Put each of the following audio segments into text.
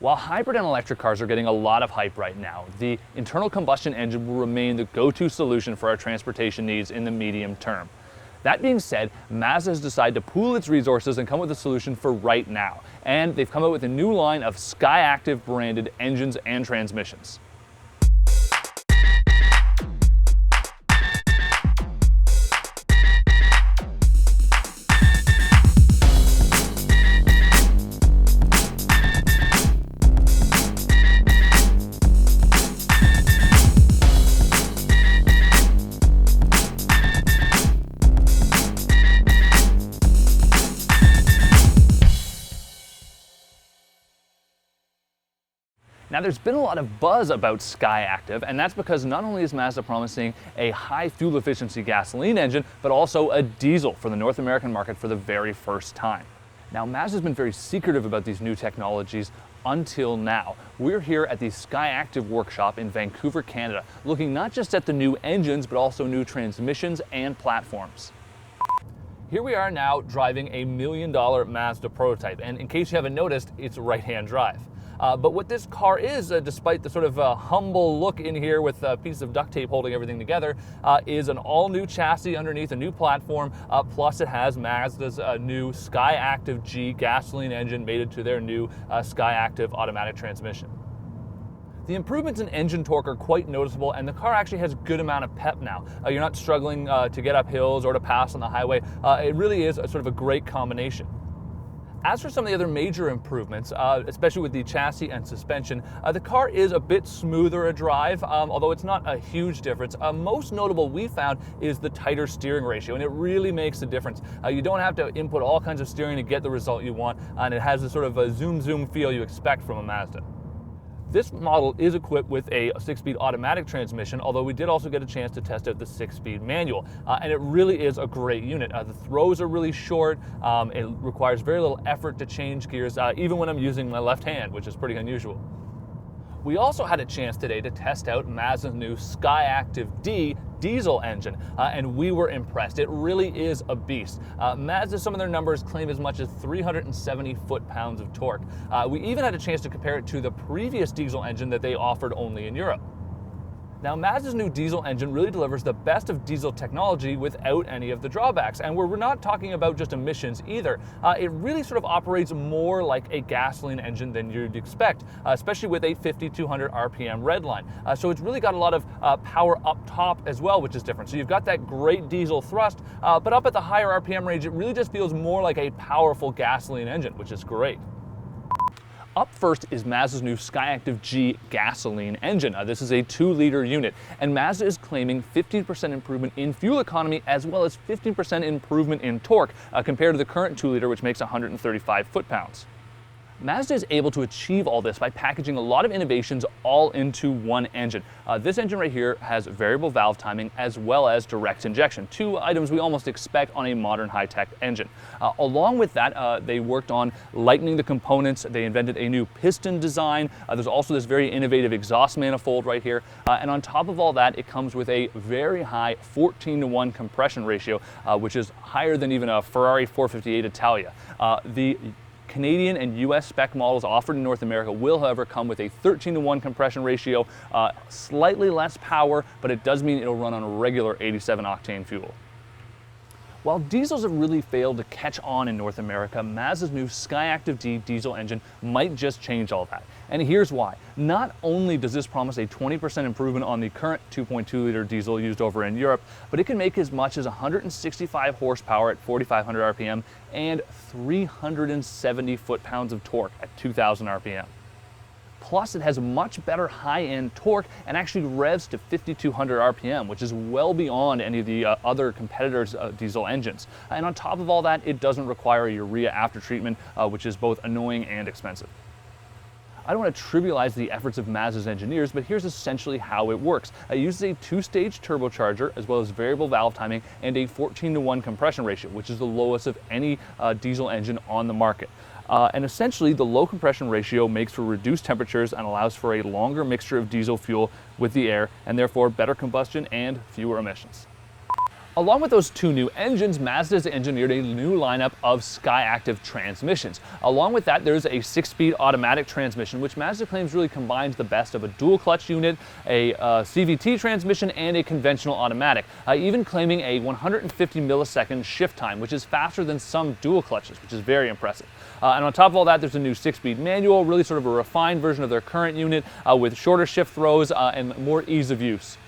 While hybrid and electric cars are getting a lot of hype right now, the internal combustion engine will remain the go-to solution for our transportation needs in the medium term. That being said, Mazda has decided to pool its resources and come up with a solution for right now. And they've come out with a new line of SkyActiv branded engines and transmissions. Now, there's been a lot of buzz about SkyActiv, and that's because not only is Mazda promising a high fuel efficiency gasoline engine, but also a diesel for the North American market for the very first time. Now, Mazda's been very secretive about these new technologies until now. We're here at the SkyActiv Workshop in Vancouver, Canada, looking not just at the new engines, but also new transmissions and platforms. Here we are now driving a $1 million Mazda prototype, and in case you haven't noticed, it's right-hand drive. But what this car is, despite the sort of humble look in here with a piece of duct tape holding everything together, is an all-new chassis underneath a new platform, plus it has Mazda's new SkyActiv G gasoline engine mated to their new SkyActiv automatic transmission. The improvements in engine torque are quite noticeable, and the car actually has a good amount of pep now. You're not struggling to get up hills or to pass on the highway. It really is a sort of a great combination. As for some of the other major improvements, especially with the chassis and suspension, the car is a bit smoother a drive, although it's not a huge difference. Most notable we found is the tighter steering ratio, and it really makes a difference. You don't have to input all kinds of steering to get the result you want, and it has the sort of a zoom feel you expect from a Mazda. This model is equipped with a 6-speed automatic transmission, although we did also get a chance to test out the 6-speed manual, and it really is a great unit. The throws are really short, it requires very little effort to change gears, even when I'm using my left hand, which is pretty unusual. We also had a chance today to test out Mazda's new SkyActiv D diesel engine, and we were impressed. It really is a beast. Mazda, some of their numbers claim as much as 370 foot-pounds of torque. We even had a chance to compare it to the previous diesel engine that they offered only in Europe. Now, Mazda's new diesel engine really delivers the best of diesel technology without any of the drawbacks. And we're not talking about just emissions either. It really sort of operates more like a gasoline engine than you'd expect, especially with a 5,200 RPM redline. So it's really got a lot of power up top as well, which is different. So you've got that great diesel thrust, but up at the higher RPM range, it really just feels more like a powerful gasoline engine, which is great. Up first is Mazda's new SkyActiv G gasoline engine. This is a 2-liter unit, and Mazda is claiming 15% improvement in fuel economy as well as 15% improvement in torque compared to the current 2-liter, which makes 135 foot-pounds. Mazda is able to achieve all this by packaging a lot of innovations all into one engine. This engine right here has variable valve timing as well as direct injection, 2 items we almost expect on a modern high-tech engine. Along with that, they worked on lightening the components. They invented a new piston design. There's also this very innovative exhaust manifold right here. And on top of all that, it comes with a very high 14-to-1 compression ratio, which is higher than even a Ferrari 458 Italia. The Canadian and US spec models offered in North America will, however, come with a 13-to-1 compression ratio, slightly less power, but it does mean it'll run on a regular 87 octane fuel. While diesels have really failed to catch on in North America, Mazda's new SkyActiv D diesel engine might just change all that. And here's why. Not only does this promise a 20% improvement on the current 2.2-liter diesel used over in Europe, but it can make as much as 165 horsepower at 4,500 RPM and 370 foot-pounds of torque at 2,000 RPM. Plus, it has much better high-end torque and actually revs to 5,200 RPM, which is well beyond any of the other competitors' diesel engines. And on top of all that, it doesn't require a urea aftertreatment, which is both annoying and expensive. I don't want to trivialize the efforts of Mazda's engineers, but here's essentially how it works. It uses a 2-stage turbocharger, as well as variable valve timing, and a 14-to-1 compression ratio, which is the lowest of any diesel engine on the market. And essentially, the low compression ratio makes for reduced temperatures and allows for a longer mixture of diesel fuel with the air, and therefore better combustion and fewer emissions. Along with those two new engines, Mazda has engineered a new lineup of SkyActiv transmissions. Along with that, there's a 6-speed automatic transmission, which Mazda claims really combines the best of a dual clutch unit, a CVT transmission, and a conventional automatic, even claiming a 150 millisecond shift time, which is faster than some dual clutches, which is very impressive. And on top of all that, there's a new 6-speed manual, really sort of a refined version of their current unit with shorter shift throws and more ease of use.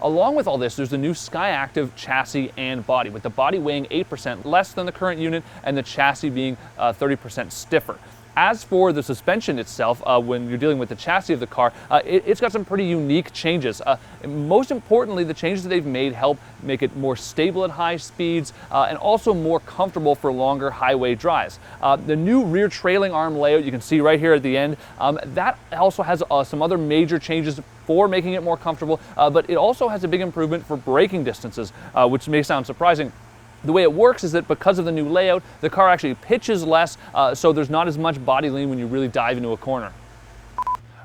Along with all this, there's the new SkyActiv chassis and body, with the body weighing 8% less than the current unit and the chassis being 30% stiffer. As for the suspension itself, when you're dealing with the chassis of the car, it's got some pretty unique changes. Most importantly, the changes that they've made help make it more stable at high speeds and also more comfortable for longer highway drives. The new rear trailing arm layout you can see right here at the end, that also has some other major changes for making it more comfortable, but it also has a big improvement for braking distances, which may sound surprising. The way it works is that because of the new layout, the car actually pitches less, so there's not as much body lean when you really dive into a corner.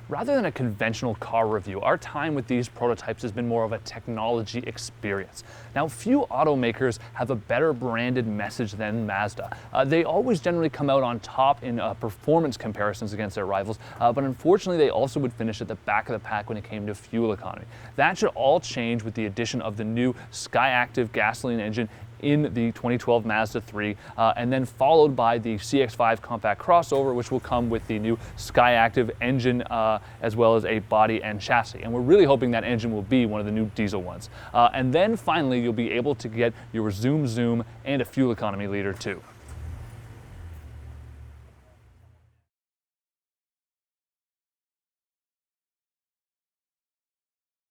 Rather than a conventional car review, our time with these prototypes has been more of a technology experience. Now, few automakers have a better branded message than Mazda. They always generally come out on top in performance comparisons against their rivals, but unfortunately they also would finish at the back of the pack when it came to fuel economy. That should all change with the addition of the new SkyActiv gasoline engine in the 2012 Mazda 3, and then followed by the CX-5 compact crossover, which will come with the new SkyActiv engine as well as a body and chassis. And we're really hoping that engine will be one of the new diesel ones. And then finally, you'll be able to get your zoom and a fuel economy leader too.